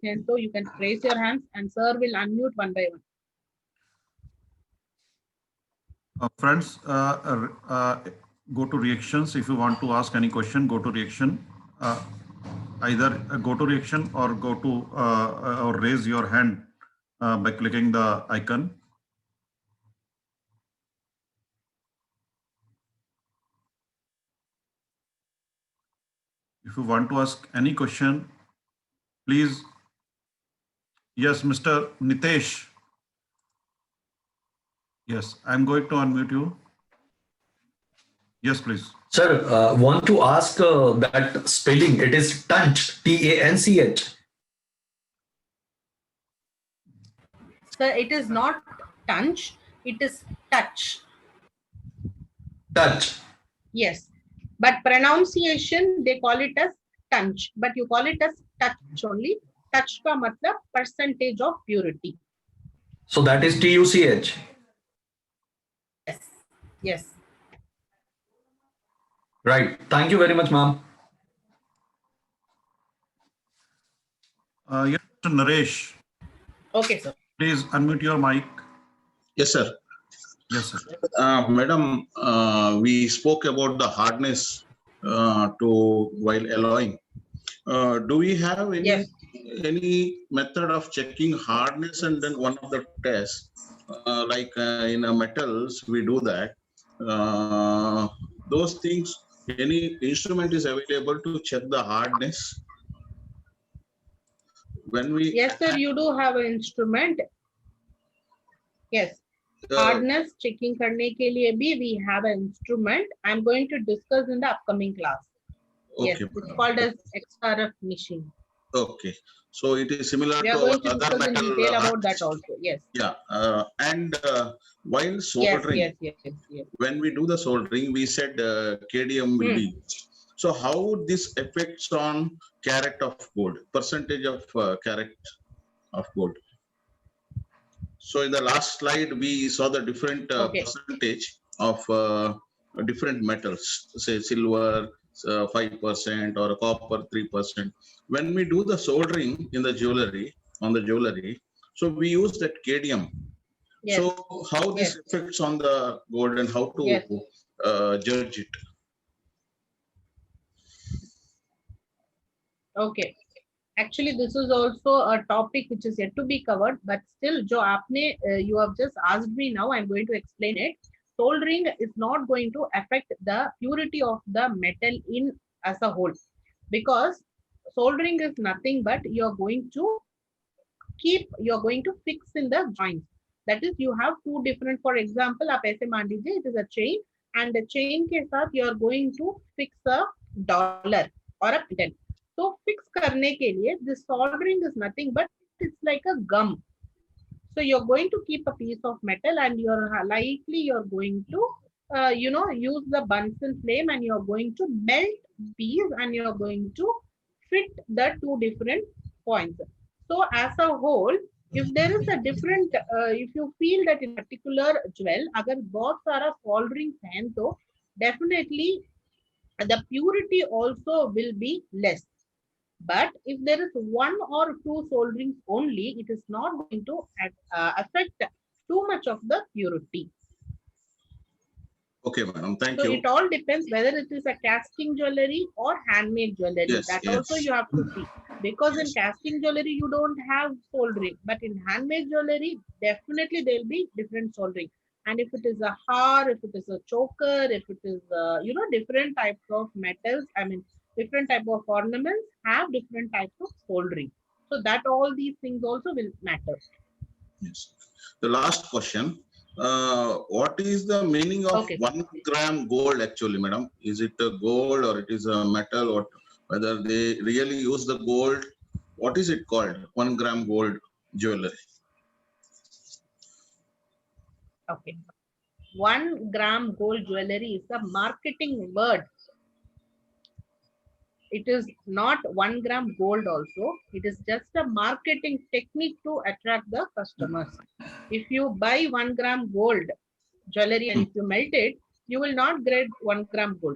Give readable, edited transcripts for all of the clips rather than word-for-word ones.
hand, so you can raise your hands and sir will unmute one by one. Friends, go to reactions. If you want to ask any question, go to reaction. Either go to reaction or go to or raise your hand by clicking the icon. If you want to ask any question, please. Yes, Mr. Nitesh. Yes, I'm going to unmute you. Yes, please. Sir, want to ask that spelling, it is Tanch, Tanch. Sir, it is not tunch, it is touch. Touch. Yes, but pronunciation they call it as tunch, but you call it as touch only. Touch ka matlab percentage of purity. So that is TUCH. Yes, yes. Right. Thank you very much, ma'am. Yes, Mr. Naresh. Okay, sir. Please unmute your mic. Yes, sir. Yes, sir. Madam, we spoke about the hardness to while alloying. Do we have any method of checking hardness and then one of the tests, like in metals, we do that. Those things, any instrument is available to check the hardness? When we Yes, sir, you do have an instrument. Yes. Hardness checking karne ke liye bhi we have an instrument. I'm going to discuss in the upcoming class. Okay. Yes, it's called as XRF machine. Okay, so it is similar We are to going to other discuss in metal. detail about that also. Yes. Yeah, and while soldering, yes. when we do the soldering, we said KDM will be used. So how this affects on carat of gold, percentage of carat of gold? So in the last slide, we saw the different percentage of different metals, say silver 5% or copper 3%. When we do the soldering in the jewelry, on the jewelry, so we use that KDM. Yes. So how this affects on the gold and how to judge it? Okay. Actually, this is also a topic which is yet to be covered, but still, jo aapne, you have just asked me now, I'm going to explain it. Soldering is not going to affect the purity of the metal in as a whole, because soldering is nothing but you're going to fix in the joints. That is, you have two different, for example, aap aise maan lijiye, it is a chain, and the chain ke saath you are going to fix a dollar or a pen. So fix karne ke liye, this soldering is nothing but it's like a gum. So you're going to keep a piece of metal and you're going to use the Bunsen flame and you're going to melt piece and you're going to fit the two different points. So as a whole, if there is a different, if you feel that in particular jewel, agar bahut sara soldering hain, to definitely the purity also will be less. But if there is one or two solderings only, it is not going to affect too much of the purity. Okay, madam. Thank you. So it all depends whether it is a casting jewelry or handmade jewelry. Yes, that also you have to see. Because in casting jewelry, you don't have soldering. But in handmade jewelry, definitely there will be different soldering. And if it is a har, if it is a choker, if it is, different types of metals, different type of ornaments have different types of soldering. So that all these things also will matter. Yes. The last question. What is the meaning of 1 gram gold actually, madam? Is it a gold or it is a metal, or whether they really use the gold? What is it called? 1 gram gold jewelry. Okay. 1 gram gold jewelry is a marketing word. It is not 1 gram gold also. It is just a marketing technique to attract the customers. If you buy 1 gram gold jewelry and if you melt it, you will not get 1 gram gold.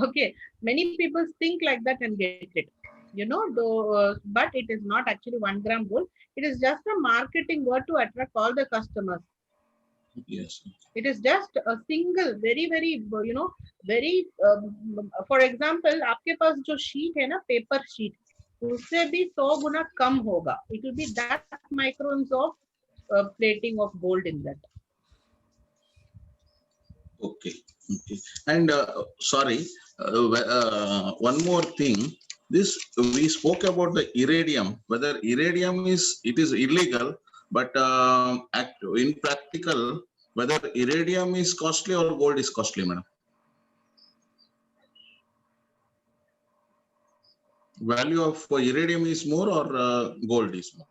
Okay. Many people think like that and get it. you know, though, but it is not actually 1 gram gold. It is just a marketing word to attract all the customers. Yes. It is just a single, very, very, you know, very, for example, आपके पास जो sheet है ना, paper sheet, उससे भी 100 गुना कम होगा. It will be that microns of plating of gold in that. Okay. Okay. And sorry, one more thing. This we spoke about the iridium. Whether iridium is illegal, but in practical, whether iridium is costly or gold is costly, madam. Value of iridium is more or gold is more?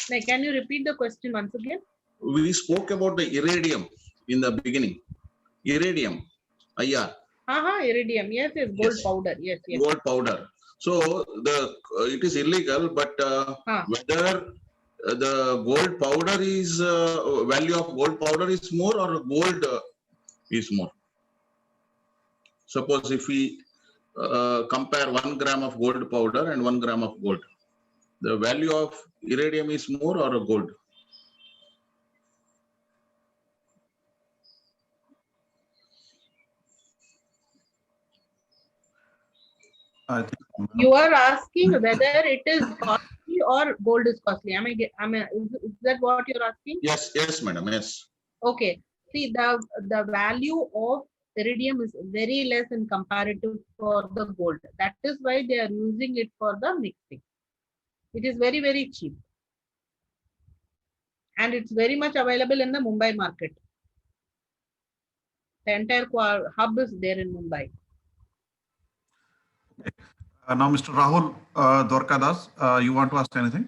Like, can you repeat the question once again? We spoke about the iridium in the beginning. Iridium, IR. Iridium. Yes, yes, gold Yes. powder. Yes, yes. Gold powder. So the it is illegal, but whether the gold powder is value of gold powder is more or gold is more. Suppose if we compare 1 gram of gold powder and 1 gram of gold, the value of iridium is more or gold? I think You are asking whether it is costly or gold is costly. Is that what you're asking? Yes, yes, madam. Yes. Okay. See, the value of iridium is very less in comparative for the gold. That is why they are using it for the mixing. It is very, very cheap. And it's very much available in the Mumbai market. The entire hub is there in Mumbai. now, Mr. Rahul Dwarkadas, you want to ask anything?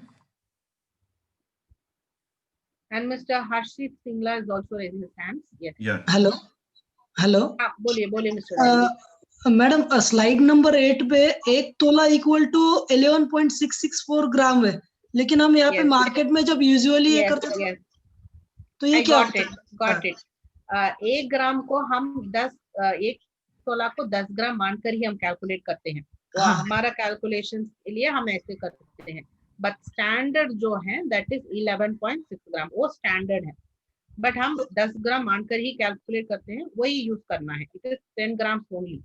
And Mr. Harshit Singla is also raising his hands. Yes. Yeah. Hello hello बोलिए Mr. Rahul. Madam slide number 8 पे 1 तोला equal to 11.664 ग्राम है, लेकिन हम यहाँ पे Yes. Market में जब यूजुअली ये Yes, करते हैं yes. तो ये I क्या got it. Got it. 1 ग्राम को हम 1 तोला को 10 ग्राम मानकर ही हम कैलकुलेट करते हैं. तो हाँ. हमारा कैलकुलेशन के लिए हम ऐसे करते हैं. बट स्टैंडर्ड जो है दैट इज 11.6 ग्राम, वो स्टैंडर्ड है. बट हम 10 ग्राम मानकर ही कैलकुलेट करते हैं, वही यूज करना है. It is 10 gram only.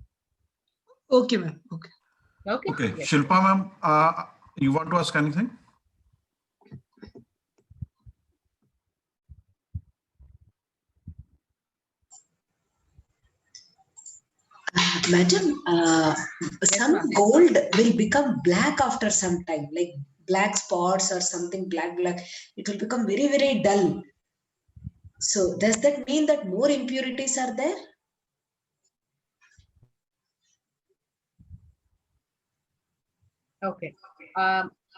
Okay ma'am. Okay Okay. Yes. Shilpa ma'am, you want to ask anything? Madam, some ma'am. gold will become black after some time, like black spots or something black. It will become very, very dull. So does that mean that more impurities are there? Okay.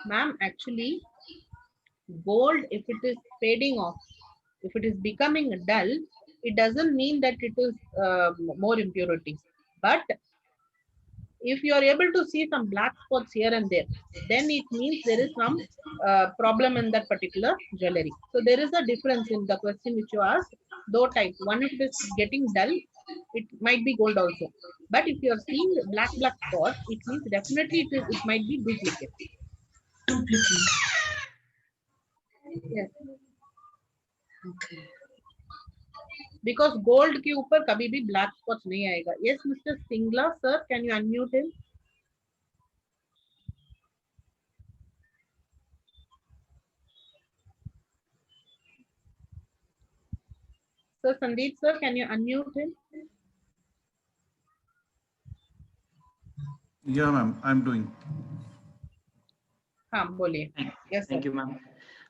Ma'am, actually, gold, if it is fading off, if it is becoming dull, it doesn't mean that it is more impurities. But if you are able to see some black spots here and there, then it means there is some problem in that particular jewelry. So there is a difference in the question which you asked. Though types, one if it is getting dull, it might be gold also. But if you are seeing black spots, it means definitely it might be duplicate. Duplicate. Yes. Okay. Because gold के ऊपर कभी भी black spots नहीं आएगा. Yes, Mr. Singla, sir, can you unmute him? Sir Sandeep, sir, can you unmute him? Yeah, ma'am, I'm doing. हाँ, बोलिए. Yes, Thank sir. you, ma'am.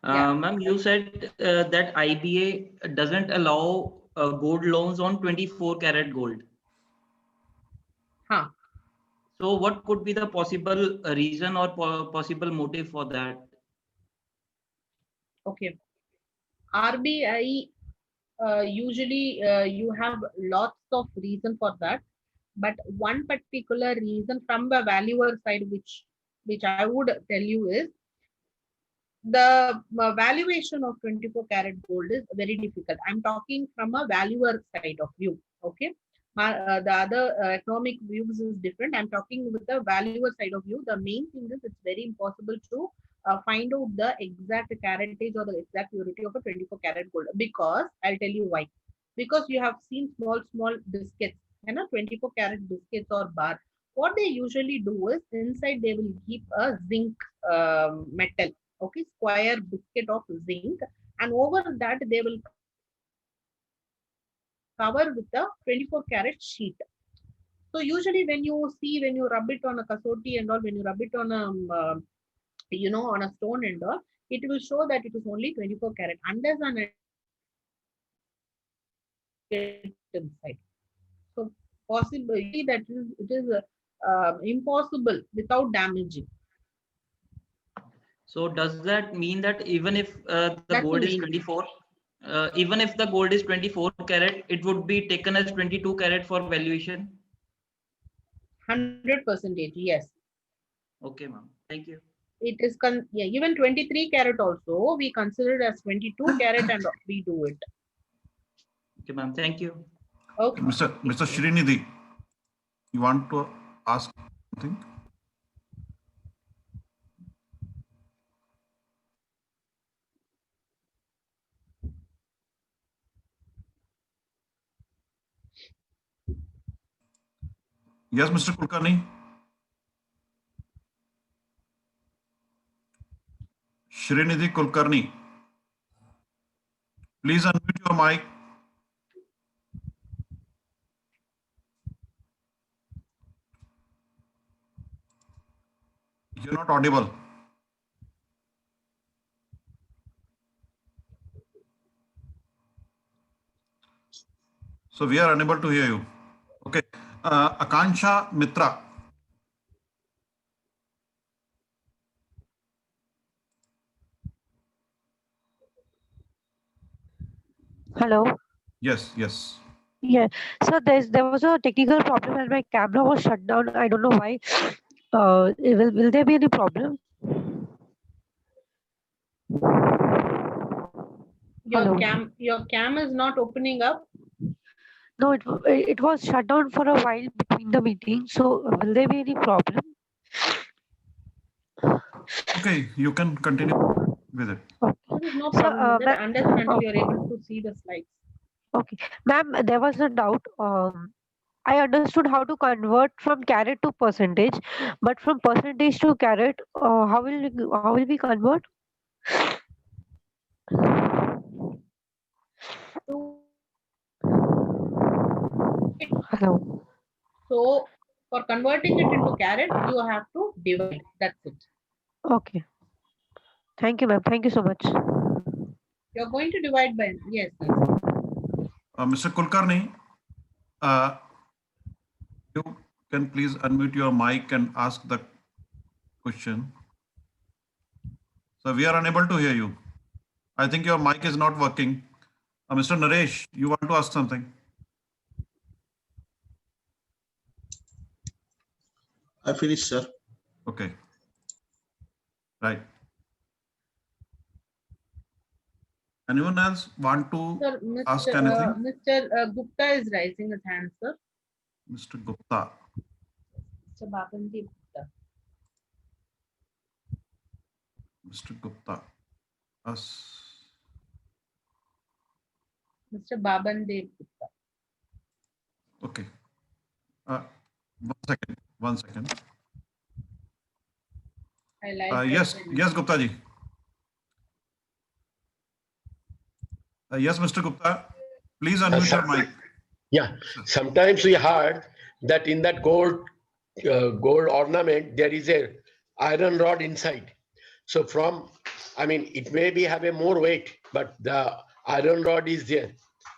Yeah. Ma'am, you said that IBA doesn't allow gold loans on 24 karat gold. हाँ. So what could be the possible reason or possible motive for that? Okay. RBI usually you have lots of reason for that, but one particular reason from the valuer side, which I would tell you is the valuation of 24 karat gold is very difficult. I'm talking from a valuer side of view. Okay. The other economic views is different. I'm talking with the valuer side of view. The main thing is it's very impossible to find out the exact caratage or the exact purity of a 24 karat gold, because I'll tell you why. Because you have seen small biscuits, 24 karat biscuits or bar. What they usually do is inside they will keep a zinc metal, okay, square biscuit of zinc, and over that they will cover with a 24 karat sheet. So usually when you rub it on a kasoti and all, when you rub it on a on a stone and all, it will show that it is only 24 karat unless and inside. So possibly that it is impossible without damaging. So does that mean that even if the That's the gold is main 24, even if the gold is 24 karat, it would be taken as 22 karat for valuation? 100%, yes. Okay, ma'am. Thank you. It is even 23 karat also we consider as 22 karat and we do it. Okay, ma'am. Thank you. Okay. Mr. Srinidhi, you want to ask something? Yes, Mr. Kulkarni. Srinidhi Kulkarni. Please unmute your mic. You're not audible. So we are unable to hear you. Okay. Akansha Mitra. Hello. Yes, yes. Yeah. So there was a technical problem and my camera was shut down. I don't know why. Will there be any problem? Hello. Your cam is not opening up. No, it was shut down for a while between the meetings. So will there be any problem? Okay, you can continue with it. There is no So, problem with it ma'am- unless and until you are able to see the slides. Okay, ma'am, there was a doubt. I understood how to convert from carat to percentage, but from percentage to carat, how will we convert? Hello. So for converting it into carat, you have to divide. That's it. Okay. Thank you, ma'am. Thank you so much. You're going to divide by yes. Mr. Kulkarni, you can please unmute your mic and ask the question. So we are unable to hear you. I think your mic is not working. Mr. Naresh, you want to ask something? I finished, sir. Okay. Right. Anyone else want to Sir, ask anything? Mr. Gupta is raising his hand, sir. Mr. Gupta. Mr. Babandi Gupta. Mr. Gupta. Us. Mr. Babandev Gupta. Okay. 1 second. I like Yes, that. yes, Gupta ji. Yes, Mr. Gupta. Please unmute your mic. Yeah, sometimes we heard that in that gold ornament there is a iron rod inside. So it may be have a more weight, but the iron rod is there.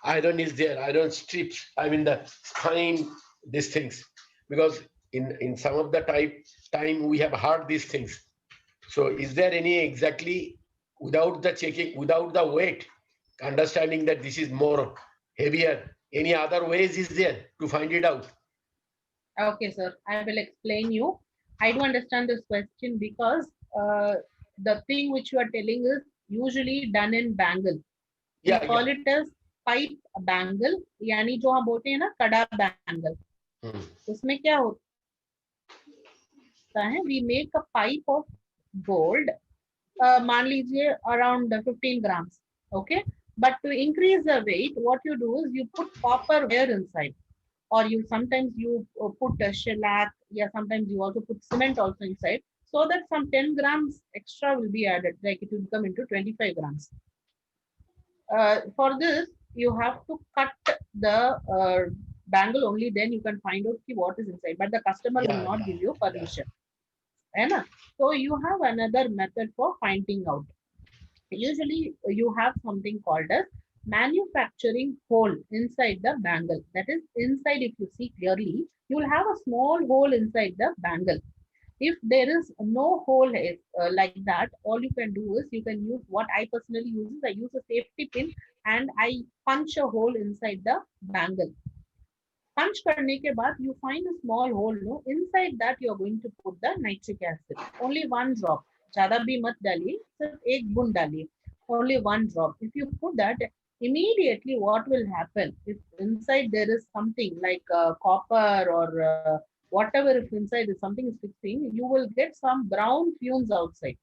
Iron is there. Iron strips. the spine. These things, because in some of the time we have heard these things. So is there any exactly without the checking, without the weight, understanding that this is more heavier? Any other ways is there to find it out? Okay, sir. I will explain you. I do understand this question because the thing which you are telling is usually done in bangle. We Yeah, call it as pipe bangle, यानी जो हम बोलते हैं ना कड़ा bangle, उसमें क्या होता है, we make a pipe of gold, मान लीजिए around 15 grams, okay, but to increase the weight what you do is you put copper wire inside, or you sometimes put a shellac, yeah, sometimes you also put cement also inside, so that some 10 grams extra will be added, like it will come into 25 grams. For this you have to cut the bangle, only then you can find out what is inside, but the customer will not give you permission. So you have another method for finding out. Usually you have something called as manufacturing hole inside the bangle. That is, inside, if you see clearly, you will have a small hole inside the bangle. If there is no hole like that, all you can do is you can use what I personally use is I use a safety pin and I punch a hole inside the bangle. Punch करने के बाद you find a small hole, no, inside that you are going to put the nitric acid, only 1 drop, ज़्यादा भी मत डालिए, सिर्फ एक बूंद डालिए, only 1 drop. If you put that, immediately what will happen, if inside there is something like copper or whatever, if inside is something is fixing, you will get some brown fumes outside,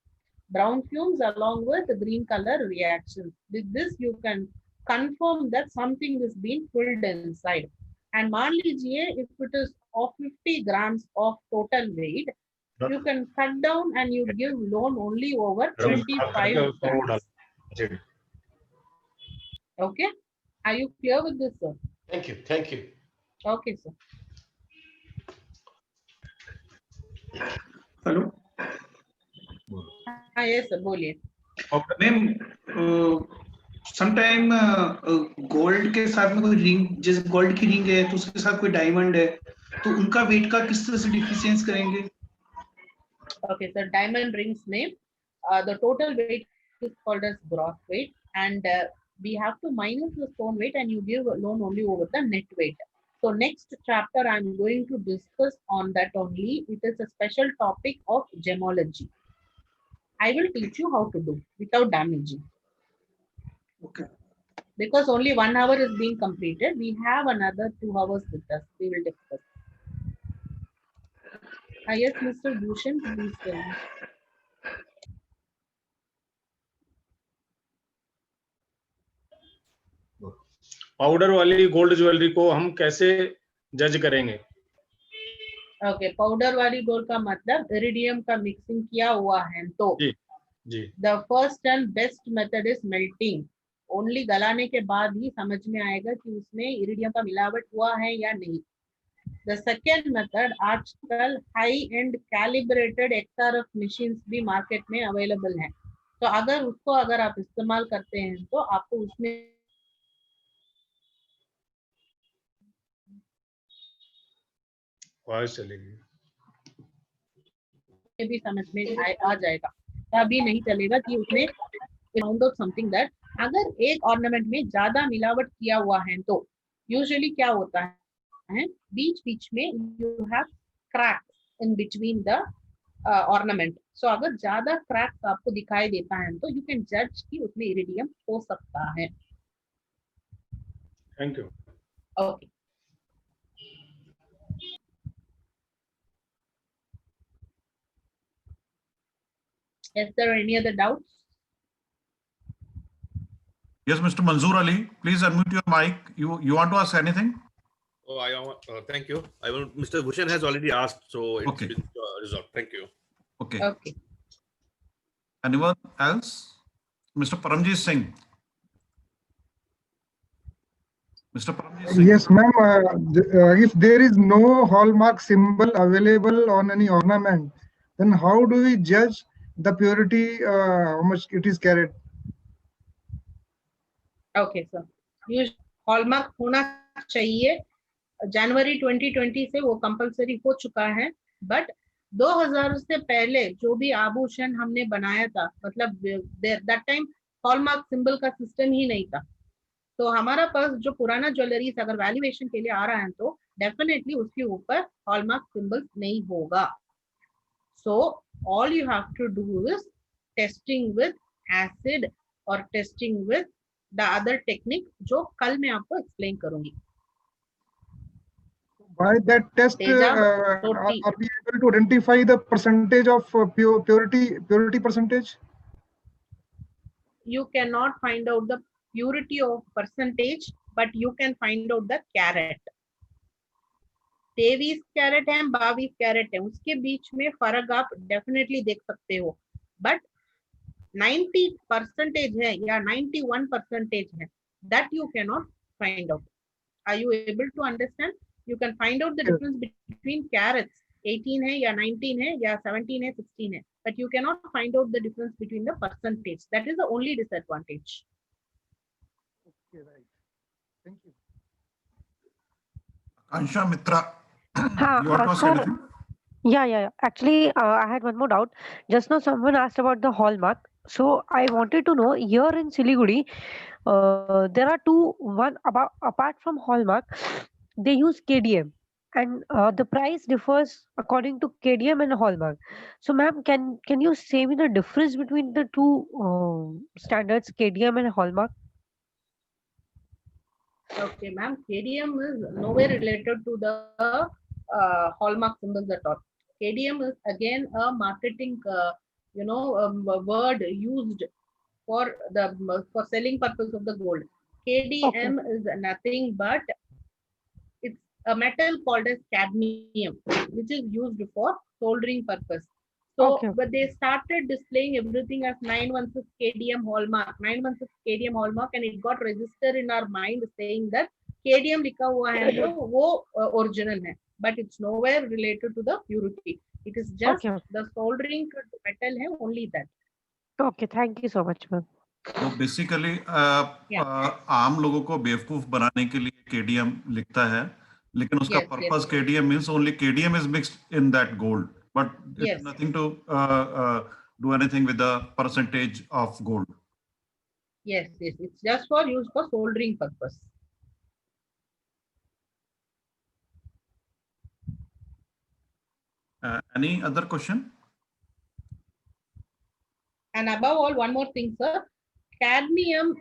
brown fumes along with the green color reactions. With this you can confirm that something is being filled inside. And मान लीजिए if it is of 50 grams of total weight, you can cut down and you give loan only over 25 grams. Okay, are you clear with this, sir? Thank you. Thank you. Okay, sir. Hello, हाँ yes sir, बोलिए. Ma'am sometime gold के साथ में कोई ring, जैसे gold की ring है तो उसके साथ कोई डायमंड है, तो उनका वेट का किस तरह से डिफरेंस करेंगे? Okay, so diamond rings में the total weight is called as gross weight, and we have to minus the stone weight and you give a loan only over the net weight. So next chapter I'm going to discuss on that only. It is a special topic of gemology. I will teach you how to do without damaging. Okay. Because only 1 hour is being completed, we have another 2 hours with us. We will discuss. Yes, Mr. Bhushan, please tell me. Powder वाली gold jewellery को हम कैसे जज करेंगे? Okay, powder वाली gold का मतलब iridium का मिक्सिंग किया हुआ है तो जी the first and best method is melting. Only गलाने के बाद ही समझ में आएगा कि उसमें इरिडियम का मिलावट हुआ है या नहीं. द सेकेंड मेथड, आजकल high and calibrated XRF machines भी मार्केट में अवेलेबल हैं, तो अगर आप इस्तेमाल करते हैं तो आपको उसमें भी समझ में आ जाएगा. तभी नहीं चलेगा कि उसने फाउंड आउट समथिंग दैट अगर एक ऑर्नामेंट में ज्यादा मिलावट किया हुआ है तो यूजुअली क्या होता है, बीच में you have cracks in between the ornament. So अगर ज्यादा क्रैक्स आपको दिखाई देता है तो यू कैन जज कि उसमें इरिडियम हो सकता है. Thank you. Okay. Is there any other doubts? Yes, Mr. Manzoor Ali, please unmute your mic. You want to ask anything? Oh, thank you. Mr. Bhushan has already asked, so it's Okay. been resolved. Thank you. Okay. Okay. Anyone else? Mr. Paramjit Singh. Mr. Paramjit Singh. Yes, ma'am. If there is no hallmark symbol available on any ornament, then how do we judge the purity, how much it is carried? Okay, sir. ये hallmark होना चाहिए. जनवरी 2020 से वो compulsory हो चुका है, but 2000 से पहले जो भी आभूषण हमने बनाया था, मतलब दैट टाइम हॉलमार्क सिंबल का सिस्टम ही नहीं था. तो हमारा पास जो पुराना ज्वेलरीज अगर वैल्यूएशन के लिए आ रहा है तो डेफिनेटली उसके ऊपर हॉलमार्क सिंबल नहीं होगा. So all you have to do is testing with acid or testing with the other technique जो कल मैं आपको एक्सप्लेन करूंगी. By that test, Tejab, are we able to identify the percentage of purity percentage? You cannot find out the purity of percentage, but you can find out the carat. 23 carat है, 22 carat है, उसके बीच में फर्क आप definitely देख सकते हो. But 90% है या 91% है, that you cannot find out. Are you able to understand? You can find out the difference between carats. 18 है या 19 है या 17 है, 16 है, but you cannot find out the difference between the percentage. That is the only disadvantage. Okay, right. Thank you. Akansha Mitra, हाँ, you want to ask sir, anything? yeah. Actually, I had one more doubt. Just now, someone asked about the hallmark. So I wanted to know, here in Siliguri, there are two. One apart from hallmark, they use KDM, and the price differs according to KDM and hallmark. So, ma'am, can you say me the difference between the two standards, KDM and hallmark? Okay, ma'am. KDM is nowhere related to the hallmark symbols at all. KDM is again a marketing, word used for selling purpose of the gold. KDM is nothing but it's a metal called as cadmium, which is used for soldering purpose. So, but they started displaying everything as 916 KDM hallmark, 916 KDM hallmark, and it got registered in our mind saying that KDM लिखा हुआ है तो वो original है, but it's nowhere related to the purity. It is just the soldering metal है, only that. Okay, thank you so much, ma'am. तो basically आम लोगों को बेवकूफ बनाने के लिए केडीएम लिखता है, लेकिन उसका purpose KDM means only KDM is mixed in that gold, but it's nothing to do anything with the percentage of gold. Yes, it's just for use for soldering purpose. Any other question? And above all, one more thing, sir. KDM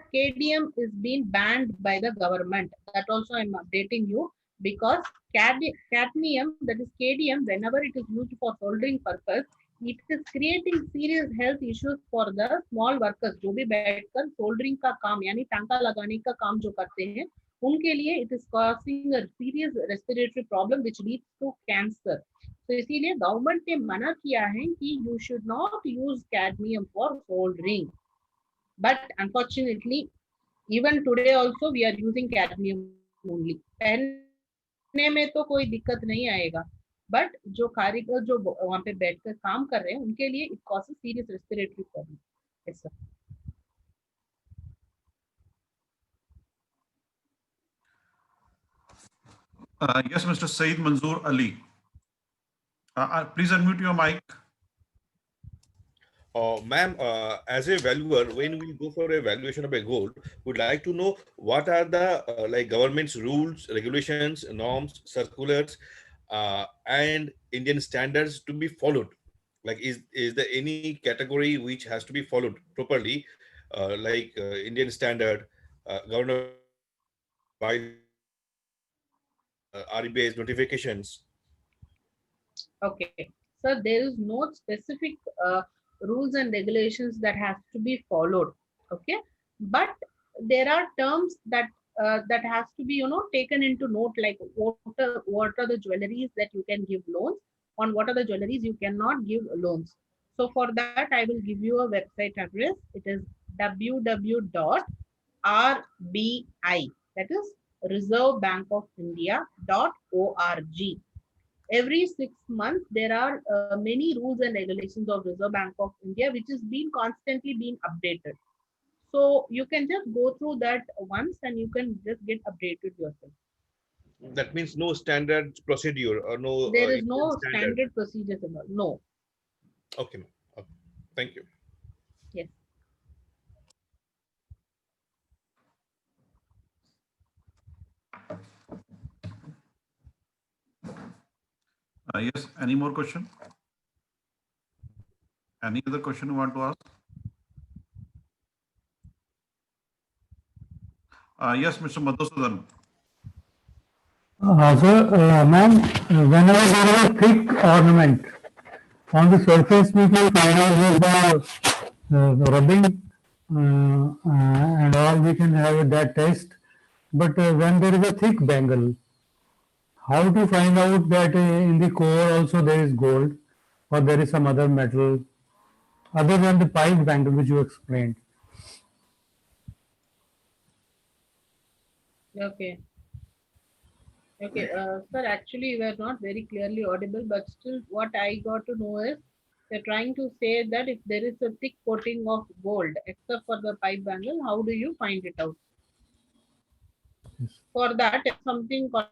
is being banned by the government. That also I'm updating you, because cadmium, that is KDM, whenever it is used for soldering purpose, it is creating serious health issues for the small workers जो भी बैठकर soldering का काम यानी टांका लगाने का काम जो करते हैं, उनके लिए it is causing a serious respiratory problem which leads to cancer. तो इसीलिए गवर्नमेंट ने मना किया है कि you should not use cadmium for soldering. But unfortunately, even today also we are using cadmium only. पहनने में तो कोई दिक्कत नहीं आएगा, बट जो कारीगर जो वहां पे बैठकर काम कर रहे हैं उनके लिए it causes serious respiratory problem. Yes sir. Yes, Mr. Saeed Manzoor Ali. Please unmute your mic. Ma'am, as a valuer, when we go for a valuation of a gold, we'd like to know what are the government's rules, regulations, norms, circulars, and Indian standards to be followed. Like, is there any category which has to be followed properly, Indian standard, government by RBI's notifications? Okay, so there is no specific rules and regulations that has to be followed. Okay, but there are terms that that has to be taken into note, like what are the jewelries that you can give loans on, what are the jewelries you cannot give loans. So for that I will give you a website address. It is www.rbi, that is Reserve Bank of India.org. Every 6 months there are many rules and regulations of Reserve Bank of India which is constantly being updated. So you can just go through that once and you can just get updated yourself. That means no standard procedure or no. There is no standard procedures in all. No. Okay, ma'am. Okay. Thank you. Yes. Yes, any more question? Any other question you want to ask? Yes, Mr. Madhusudan. Ma'am, whenever there is a thick ornament on the surface, we can find out with the rubbing and all, we can have that test. But when there is a thick bangle, how to find out that in the core also there is gold or there is some other metal other than the pipe bangle which you explained? Okay. Okay, sir, actually you were not very clearly audible, but still what I got to know is you're trying to say that if there is a thick coating of gold, except for the pipe bangle, how do you find it out? For that, something called,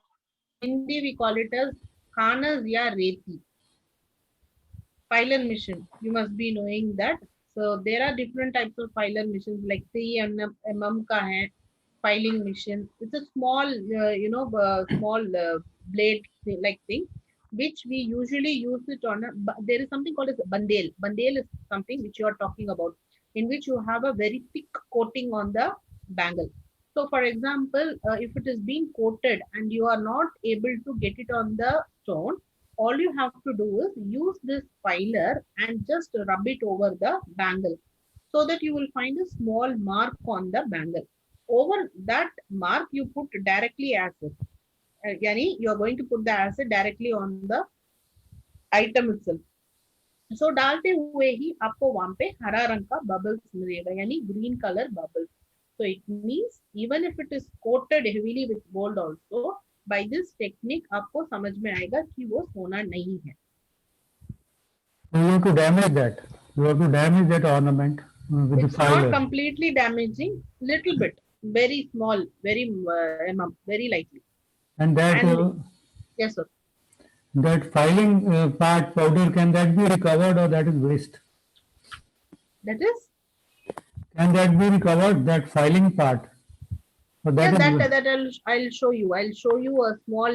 in Hindi we call it as khanas ya reti. Filer mission, you must be knowing that. So there are different types of filer missions, like 3 mm ka hai, filing mission. It's a small, small blade like thing, which we usually use it on. There is something called as bandel. Bandel is something which you are talking about, in which you have a very thick coating on the bangle. So, for example, if it is being coated and you are not able to get it on the stone, all you have to do is use this filer and just rub it over the bangle, so that you will find a small mark on the bangle. Over that mark, you put directly acid. Yani, you are going to put the acid directly on the item itself. So डालते हुए ही आपको वहां पे हरा रंग का bubbles मिलेगा, यानी green color bubbles. So it means even if it is coated heavily with gold also, by this technique आपको समझ में आएगा कि वो सोना नहीं है. So you have to damage that. You have to damage that ornament with It's the filer. not completely damaging, little bit, very small, very very lightly. And that Yes, sir. that filing part powder, can that be recovered or that is waste? That is? Can that be recovered, that filing part? Or Yeah, is that I'll show you. I'll show you a small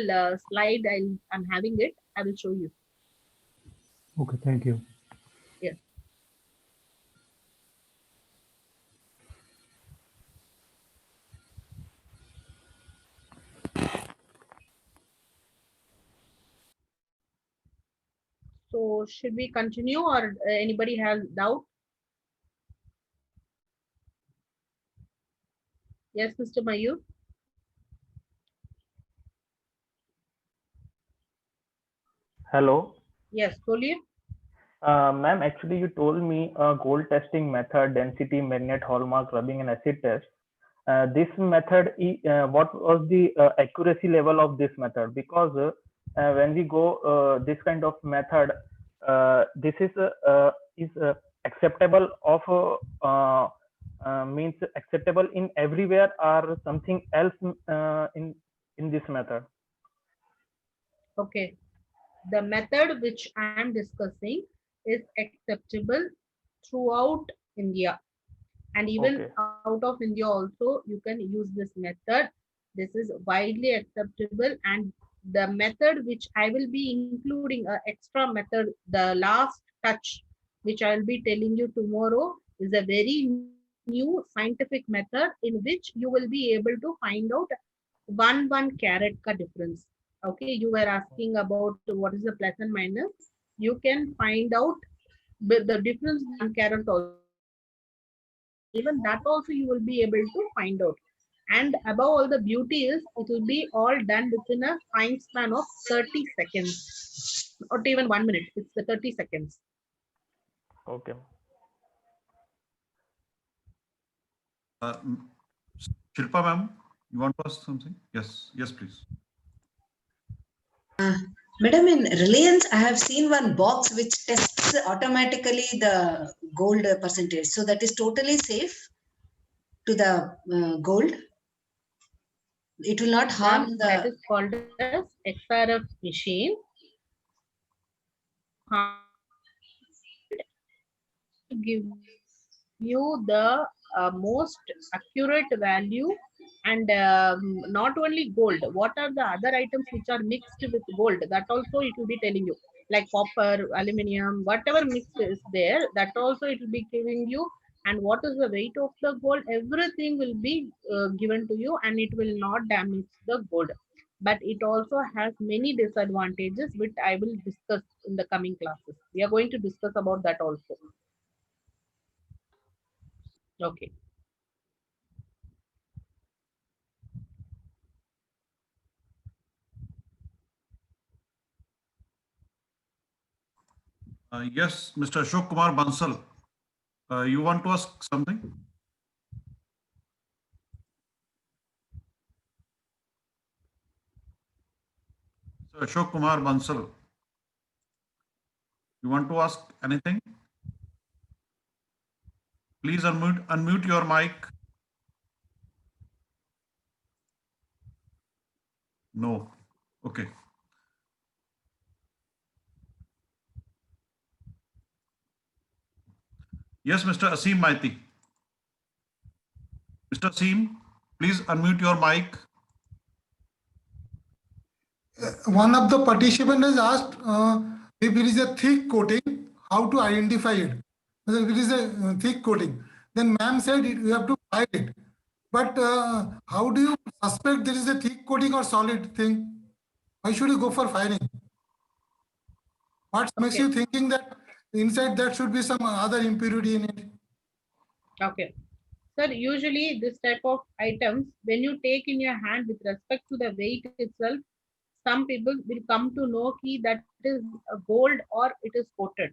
slide. I'm having it. I will show you. Okay, thank you. Yes. So should we continue, or anybody has doubt? Yes, Mr. Mayur. Hello. Yes, Kolye. Ma'am, actually you told me gold testing method, density, magnet, hallmark, rubbing and acid test. This method, what was the accuracy level of this method? Because when we go this kind of method, this is acceptable of means acceptable in everywhere, or something else in this method? Okay. The method which I am discussing is acceptable throughout India, and even out of India also you can use this method. This is widely acceptable, and the method which I will be including a extra method, the last touch, which I will be telling you tomorrow, is a very new scientific method in which you will be able to find out 1 carat ka difference. Okay, you were asking about what is the plus and minus. You can find out the difference in 1 carat also. Even that also you will be able to find out. And above all, the beauty is it will be all done within a time span of 30 seconds, not even 1 minute. It's the 30 seconds. Okay. Shilpa ma'am, you want to ask something? Yes, yes, please. Madam, in Reliance, I have seen one box which tests automatically the gold percentage. So that is totally safe to the gold. It will not harm the. That is called as XRF machine. Give you the most accurate value, and not only gold, what are the other items which are mixed with gold, that also it will be telling you, like copper, aluminium, whatever mixed is there, that also it will be giving you and what is the weight of the gold, everything will be given to you, and it will not damage the gold. But it also has many disadvantages, which I will discuss in the coming classes. We are going to discuss about that also. Okay. Yes, Mr. Ashok Kumar Bansal, you want to ask something? Mr. Ashok Kumar Bansal, you want to ask anything? Please unmute your mic. No. Okay. Yes, Mr. Asim Maiti. Mr. Asim, please unmute your mic. One of the participants has asked if it is a thick coating, how to identify it. If it is a thick coating, then ma'am said you have to file it. But how do you suspect there is a thick coating or solid thing? Why should you go for filing? What makes you thinking that inside that should be some other impurity in it? Okay. Sir, usually this type of items, when you take in your hand with respect to the weight itself, some people will come to know that is gold or it is coated.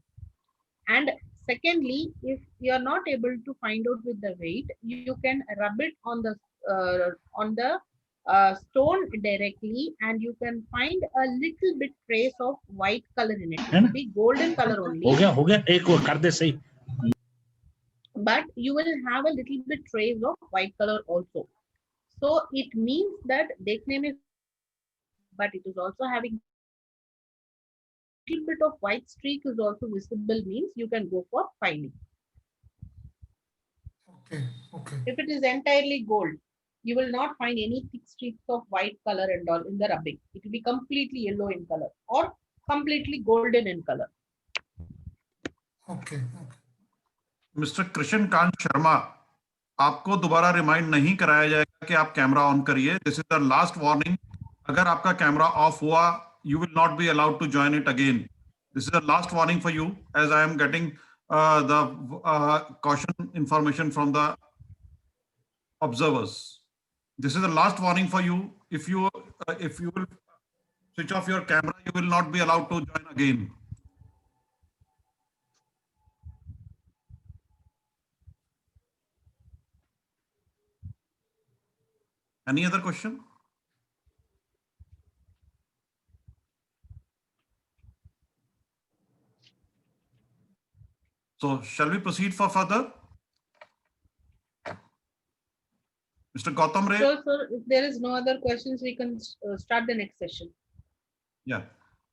And secondly, if you are not able to find out with the weight, you can rub it on the stone directly, and you can find a little bit trace of white color in it. It will be golden color only. हो गया एक और कर दे सही. But you will have a little bit trace of white color also. So it means that देखने में, but it is also having a little bit of white streak is also visible, means you can go for filing. Okay. If it is entirely gold, you will not find any thick streaks of white color and all in the rubbing. It will be completely yellow in color or completely golden in color. Okay. Mister Krishna Kant Sharma, आपको दोबारा remind नहीं कराया जाएगा कि आप camera on करिए. This is the last warning. अगर आपका कैमरा ऑफ हुआ, you will not be allowed to join it again. This is the last warning for you, as I am getting the caution information from the observers. This is the last warning for you. If you will switch off your camera, you will not be allowed to join again. Any other question? So shall we proceed for further? Mr. Gautam Ray? Sure, sir. If there is no other questions, we can start the next session. Yeah.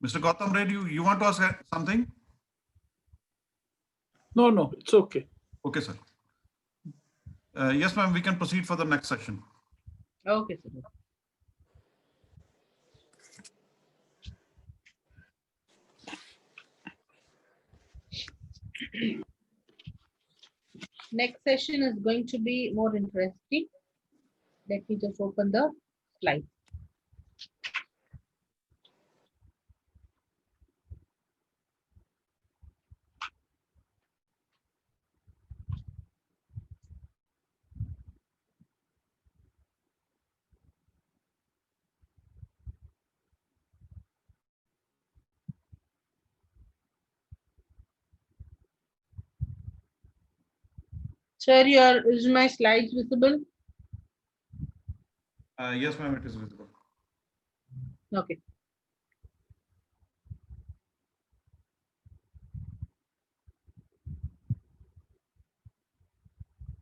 Mr. Gautam Ray, you want to ask something? No, it's okay. Okay, sir. Yes, ma'am, we can proceed for the next session. Okay, sir. Next session is going to be more interesting. Let me just open the slide. Sir, is my slides visible? Yes, ma'am, it is visible. Okay.